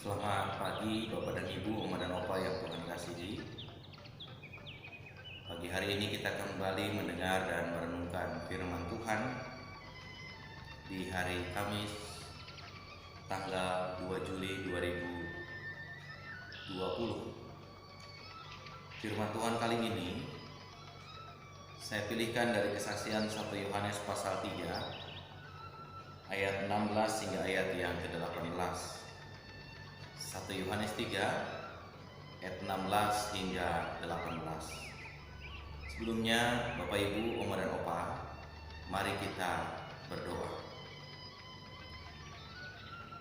Selamat pagi Bapak dan Ibu, Oma dan Opa yang Tuhan kasihi. Pagi hari ini kita kembali mendengar dan merenungkan firman Tuhan di hari Kamis tanggal 2 Juli 2020. Firman Tuhan kali ini saya pilihkan dari kesaksian 1 Yohanes pasal 3 ayat 16 hingga ayat yang ke-18. 1 Yohanes 3 ayat 16 hingga 18. Sebelumnya Bapak Ibu, Oma dan Opa, mari kita berdoa.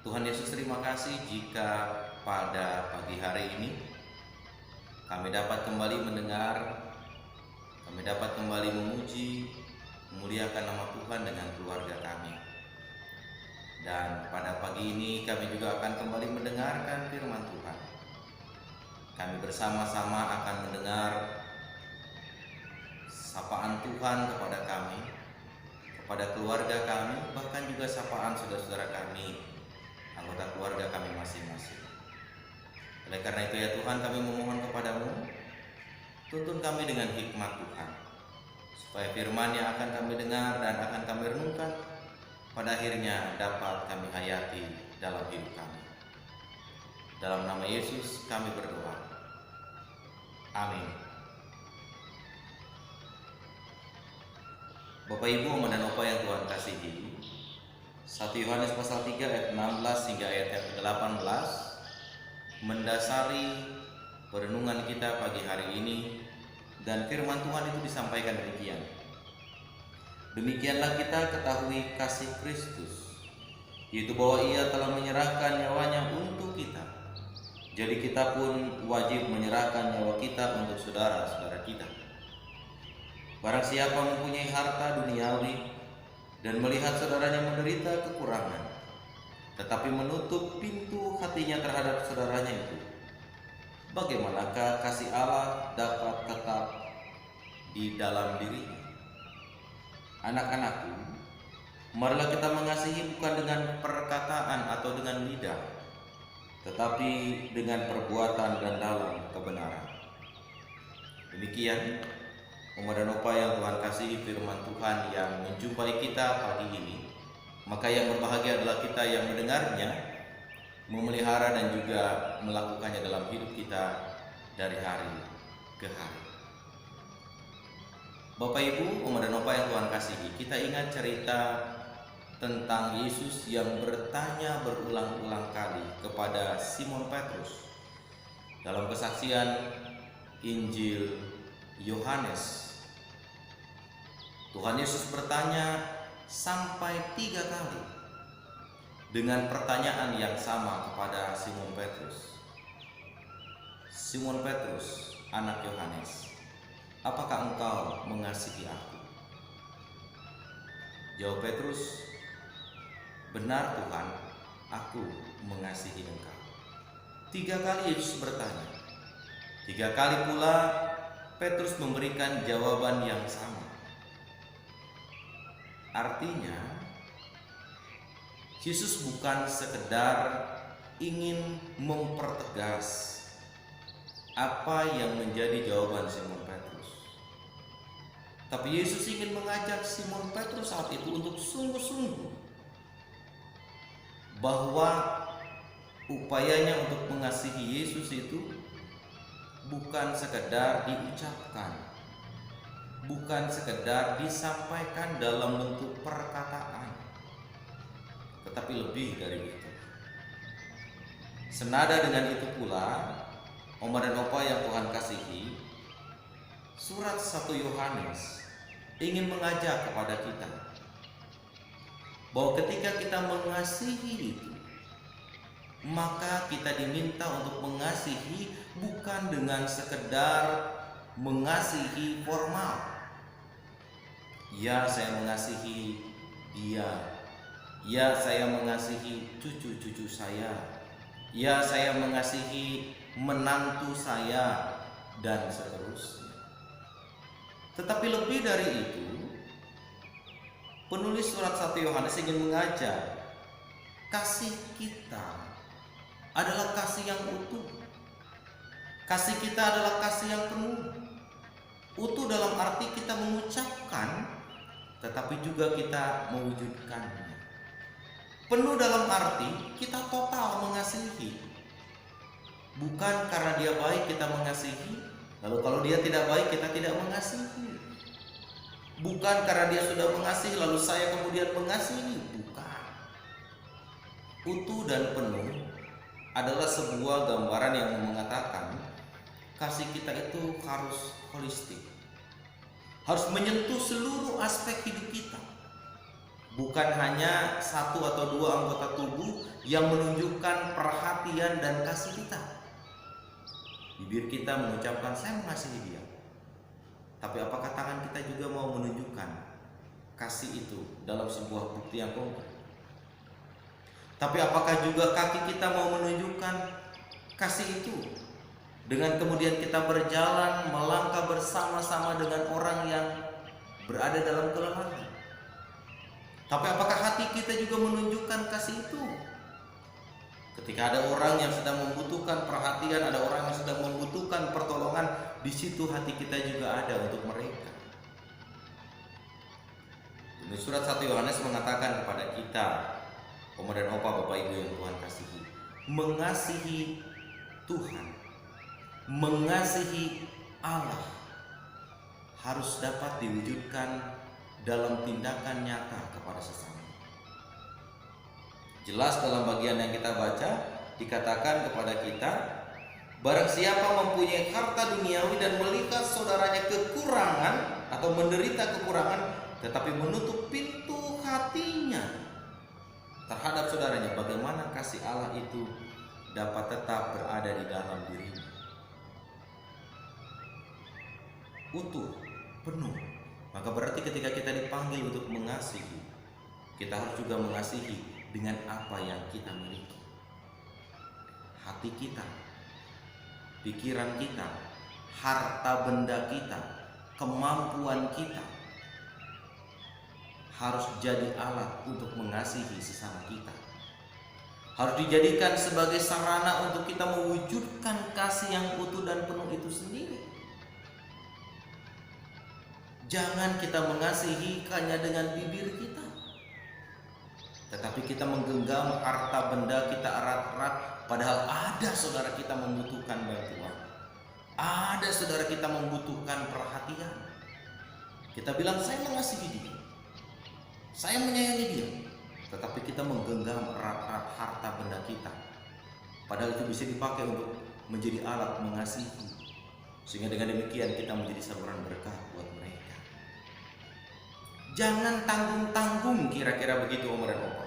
Tuhan Yesus, terima kasih jika pada pagi hari ini kami dapat kembali mendengar, kami dapat kembali memuji, memuliakan nama Tuhan dengan keluarga kami. Dan pada pagi ini kami juga akan kembali mendengarkan firman Tuhan. Kami bersama-sama akan mendengar sapaan Tuhan kepada kami, kepada keluarga kami, bahkan juga sapaan saudara-saudara kami, anggota keluarga kami masing-masing. Oleh karena itu ya Tuhan, kami memohon kepadamu, tuntun kami dengan hikmat Tuhan, supaya firman yang akan kami dengar dan akan kami renungkan pada akhirnya dapat kami hayati dalam hidup kami. Dalam nama Yesus kami berdoa. Amin. Bapak Ibu, Oma dan Opa yang Tuhan kasihi, 1 Yohanes pasal 3 ayat 16 hingga ayat yang ke-18 mendasari perenungan kita pagi hari ini, dan firman Tuhan itu disampaikan demikian. Demikianlah kita ketahui kasih Kristus, yaitu bahwa Ia telah menyerahkan nyawanya untuk kita. Jadi kita pun wajib menyerahkan nyawa kita untuk saudara-saudara kita. Barang siapa mempunyai harta duniawi dan melihat saudaranya menderita kekurangan, tetapi menutup pintu hatinya terhadap saudaranya itu, bagaimanakah kasih Allah dapat tetap di dalam dirinya? Anak-anakku, marilah kita mengasihi bukan dengan perkataan atau dengan lidah, tetapi dengan perbuatan dan dalam kebenaran. Demikian, Oma dan Opa yang Tuhan kasihi, firman Tuhan yang menjumpai kita pagi ini. Maka yang berbahagia adalah kita yang mendengarnya, memelihara dan juga melakukannya dalam hidup kita dari hari ke hari. Bapak Ibu, Oma dan Opa yang Tuhan kasihi, kita ingat cerita tentang Yesus yang bertanya berulang-ulang kali kepada Simon Petrus. Dalam kesaksian Injil Yohanes, Tuhan Yesus bertanya sampai 3 kali dengan pertanyaan yang sama kepada Simon Petrus. Simon Petrus, anak Yohanes, apakah engkau mengasihi aku? Jawab Petrus, benar Tuhan, aku mengasihi engkau. 3 kali Yesus bertanya. 3 kali pula Petrus memberikan jawaban yang sama. Artinya, Yesus bukan sekedar ingin mempertegas apa yang menjadi jawaban Simon Petrus, tapi Yesus ingin mengajak Simon Petrus saat itu untuk sungguh-sungguh bahwa upayanya untuk mengasihi Yesus itu bukan sekedar diucapkan, bukan sekedar disampaikan dalam bentuk perkataan, tetapi lebih dari itu. Senada dengan itu pula, Oma dan Opa yang Tuhan kasihi, surat 1 Yohanes ingin mengajak kepada kita bahwa ketika kita mengasihi itu, maka kita diminta untuk mengasihi bukan dengan sekedar mengasihi formal. Ya, saya mengasihi dia. Ya, saya mengasihi cucu-cucu saya. Ya, saya mengasihi menantu saya, dan seterusnya. Tetapi lebih dari itu, penulis surat 1 Yohanes ingin mengajak kasih kita adalah kasih yang utuh. Kasih kita adalah kasih yang penuh. Utuh dalam arti kita mengucapkan, tetapi juga kita mewujudkannya. Penuh dalam arti kita total mengasihi. Bukan karena dia baik kita mengasihi, lalu kalau dia tidak baik kita tidak mengasihi. Bukan karena dia sudah mengasihi lalu saya kemudian mengasihi. Bukan. Utuh dan penuh adalah sebuah gambaran yang mengatakan kasih kita itu harus holistik, harus menyentuh seluruh aspek hidup kita, bukan hanya satu atau dua anggota tubuh yang menunjukkan perhatian dan kasih kita. Bibir kita mengucapkan saya mengasihi dia, tapi apakah tangan kita juga mau menunjukkan kasih itu dalam sebuah bukti yang konkret? Tapi apakah juga kaki kita mau menunjukkan kasih itu dengan kemudian kita berjalan melangkah bersama-sama dengan orang yang berada dalam kelemahan? Tapi apakah hati kita juga menunjukkan kasih itu? Ketika ada orang yang sedang membutuhkan perhatian, ada orang yang sedang membutuhkan pertolongan, di situ hati kita juga ada untuk mereka. Di surat 1 Yohanes mengatakan kepada kita, Oma dan Opa, Bapak Ibu yang Tuhan kasihi, mengasihi Tuhan, mengasihi Allah harus dapat diwujudkan dalam tindakan nyata kepada sesama. Jelas dalam bagian yang kita baca dikatakan kepada kita, barang siapa mempunyai harta duniawi dan melihat saudaranya kekurangan atau menderita kekurangan, tetapi menutup pintu hatinya terhadap saudaranya, bagaimana kasih Allah itu dapat tetap berada di dalam dirinya? Utuh, penuh. Maka berarti ketika kita dipanggil untuk mengasihi, kita harus juga mengasihi dengan apa yang kita miliki. Hati kita, pikiran kita, harta benda kita, kemampuan kita harus jadi alat untuk mengasihi sesama kita. Harus dijadikan sebagai sarana untuk kita mewujudkan kasih yang utuh dan penuh itu sendiri. Jangan kita mengasihi hanya dengan bibir kita, tetapi kita menggenggam harta benda kita erat-erat, padahal ada saudara kita membutuhkan bantuan, ada saudara kita membutuhkan perhatian. Kita bilang saya mengasihi dia, saya menyayangi dia, tetapi kita menggenggam erat-erat harta benda kita, padahal itu bisa dipakai untuk menjadi alat mengasihi, sehingga dengan demikian kita menjadi saluran berkah buat mereka. Jangan tanggung-tanggung, kira-kira begitu Om dan Opa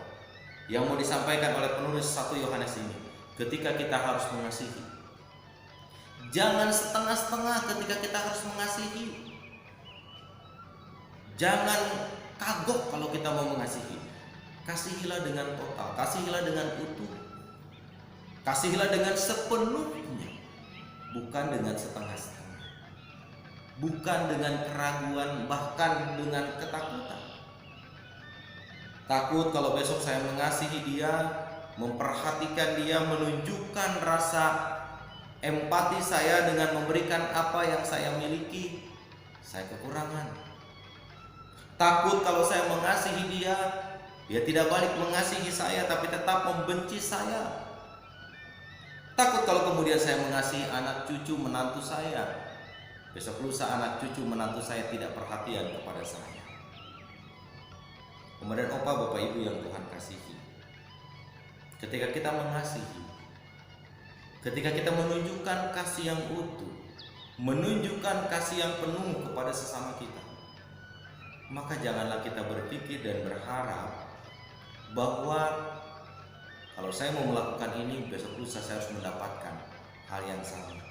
yang mau disampaikan oleh penulis 1 Yohanes ini. Ketika kita harus mengasihi, jangan setengah-setengah ketika kita harus mengasihi. Jangan kagok kalau kita mau mengasihi. Kasihilah dengan total, kasihilah dengan utuh, kasihilah dengan sepenuhnya, bukan dengan setengah-setengah, bukan dengan keraguan, bahkan dengan ketakutan. Takut kalau besok saya mengasihi dia, memperhatikan dia, menunjukkan rasa empati saya dengan memberikan apa yang saya miliki, saya kekurangan. Takut kalau saya mengasihi dia, dia tidak balik mengasihi saya tapi tetap membenci saya. Takut kalau kemudian saya mengasihi anak cucu menantu saya, besok lusa anak cucu menantu saya tidak perhatian kepada saya. Kemudian Opa, Bapak Ibu yang Tuhan kasihi, ketika kita mengasihi, ketika kita menunjukkan kasih yang utuh, menunjukkan kasih yang penuh kepada sesama kita, maka janganlah kita berpikir dan berharap bahwa kalau saya mau melakukan ini, besok lusa saya harus mendapatkan hal yang sama.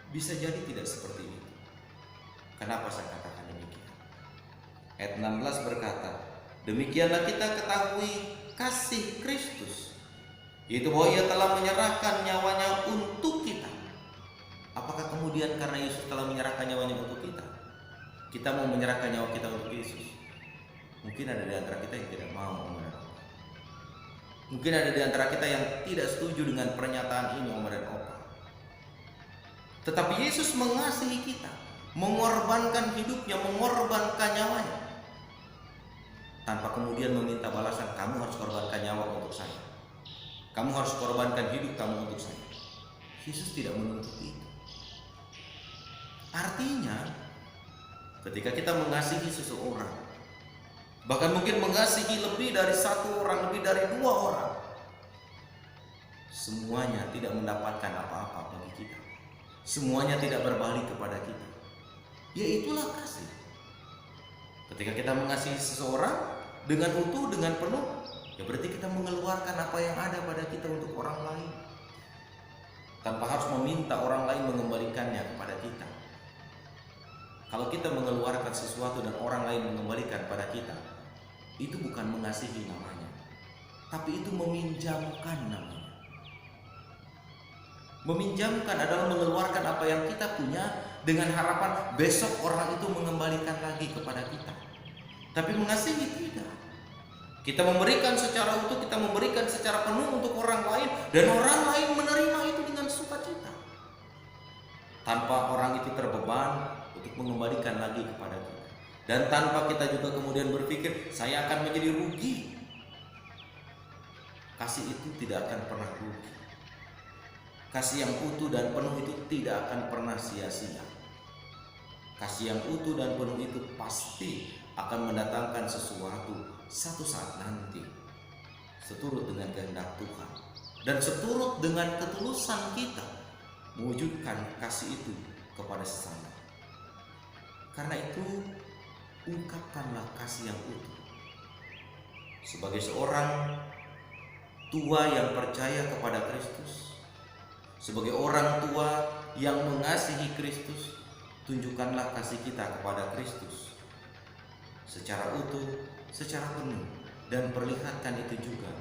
Bisa jadi tidak seperti itu. Kenapa saya katakan demikian? Ayat 16 berkata, demikianlah kita ketahui kasih Kristus, yaitu bahwa ia telah menyerahkan nyawanya untuk kita. Apakah kemudian karena Yesus telah menyerahkan nyawanya untuk kita, kita mau menyerahkan nyawa kita untuk Yesus? Mungkin ada di antara kita yang tidak mau. Mungkin ada di antara kita yang tidak setuju dengan pernyataan ini, Oma dan Opa. Tetapi Yesus mengasihi kita, mengorbankan hidupnya, mengorbankan nyawanya, tanpa kemudian meminta balasan, kamu harus korbankan nyawa untuk saya, kamu harus korbankan hidup kamu untuk saya. Yesus tidak menuntut itu. Artinya, ketika kita mengasihi seseorang, bahkan mungkin mengasihi lebih dari satu orang, lebih dari dua orang, semuanya tidak mendapatkan apa-apa bagi kita, semuanya tidak berbalik kepada kita. Ya itulah kasih. Ketika kita mengasihi seseorang dengan utuh, dengan penuh, ya berarti kita mengeluarkan apa yang ada pada kita untuk orang lain, tanpa harus meminta orang lain mengembalikannya kepada kita. Kalau kita mengeluarkan sesuatu dan orang lain mengembalikan pada kita, itu bukan mengasihi namanya, tapi itu meminjamkan namanya. Meminjamkan adalah mengeluarkan apa yang kita punya dengan harapan besok orang itu mengembalikan lagi kepada kita. Tapi mengasihi tidak. Kita memberikan secara utuh, kita memberikan secara penuh untuk orang lain, dan orang lain menerima itu dengan sukacita, tanpa orang itu terbeban untuk mengembalikan lagi kepada kita, dan tanpa kita juga kemudian berpikir saya akan menjadi rugi. Kasih itu tidak akan pernah rugi. Kasih yang utuh dan penuh itu tidak akan pernah sia-sia. Kasih yang utuh dan penuh itu pasti akan mendatangkan sesuatu satu saat nanti, seturut dengan kehendak Tuhan dan seturut dengan ketulusan kita mewujudkan kasih itu kepada sesama. Karena itu, ungkapkanlah kasih yang utuh. Sebagai seorang tua yang percaya kepada Kristus, sebagai orang tua yang mengasihi Kristus, tunjukkanlah kasih kita kepada Kristus secara utuh, secara penuh, dan perlihatkan itu juga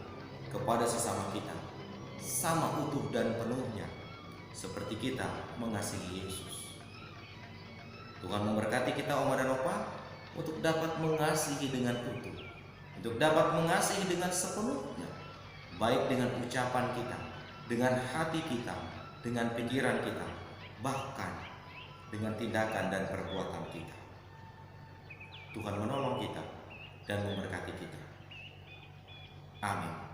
kepada sesama kita, sama utuh dan penuhnya, seperti kita mengasihi Yesus. Tuhan memberkati kita, Oma dan Opa, untuk dapat mengasihi dengan utuh, untuk dapat mengasihi dengan sepenuhnya, baik dengan ucapan kita, dengan hati kita, dengan pikiran kita, bahkan dengan tindakan dan perbuatan kita. Tuhan menolong kita dan memberkati kita. Amin.